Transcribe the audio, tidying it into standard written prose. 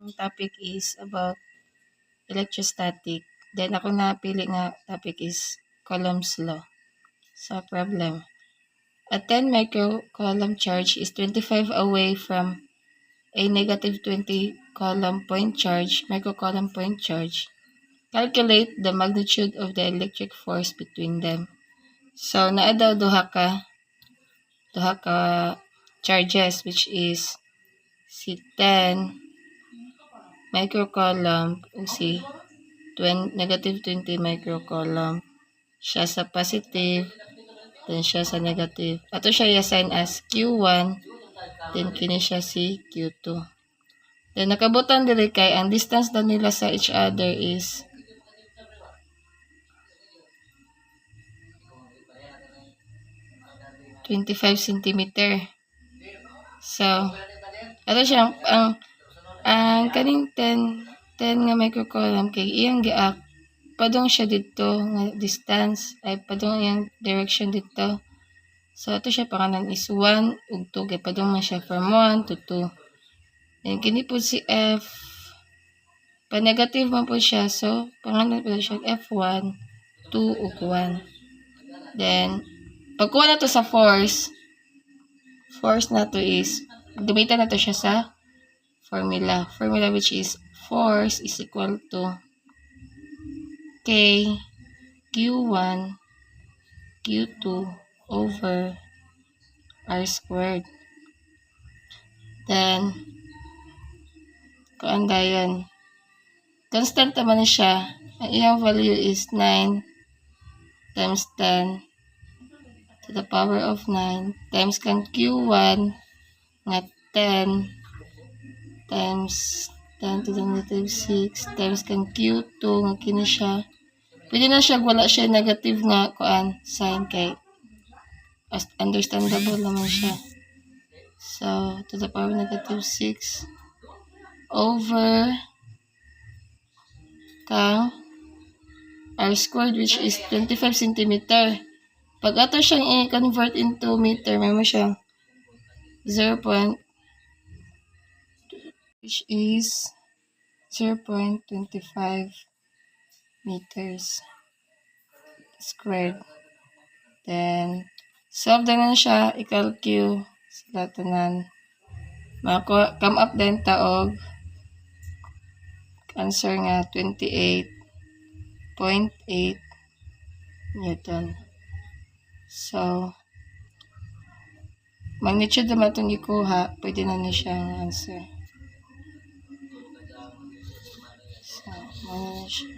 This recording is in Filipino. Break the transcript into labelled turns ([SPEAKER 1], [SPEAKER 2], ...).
[SPEAKER 1] Ang topic is about electrostatic. Then ako napili nga topic is Coulomb's law. So problem. A 10 microcoulomb charge is 25 away from a negative 20 microcoulomb point charge. Calculate the magnitude of the electric force between them. So naa daw duha ka charges, which is si 10 microcoulomb ug si negative 20 microcoulomb. Siya sa positive, then siya sa negative. Ato siya i-assign as Q1, then kini siya si Q2. Then nakabutan diri kay ang distance daw nila sa each other is 25 centimeter. So, ato siya ang kaning 10 nga microcoulomb kay iyang giak padung siya dito nga distance ay padung iyang direction dito. So ato siya pangalan is 1 ug 2 kay padung man siya from 1 to 2. Then kini po si F pa negative man po siya, so pangalan po siya F1, 2 ug 1. Then pagkuha na to sa force na to is gamitan na to siya sa formula which is force is equal to K Q1 Q2 over R squared. Then kuan dayon constant naman siya, ang iyang value is 9 times 10 to the power of 9 times kang Q1 nga 10 times 10 to the negative 6 times kang Q2 nga kini siya. Pwede na siya wala siya negative nga kuan sign kay understandable naman siya. So to the power of negative 6 over kang R squared, which is 25 centimeter. Pag ato siyang i-convert into meter, may mo siyang 0. Which is 0.25 meters squared. Then solve na siya, i-calculate sila tanan. Come up din taog answer nga 28.8 Newton. So magnitude naman itong ikuha, pwede na siya ang answer. So, ano na siya.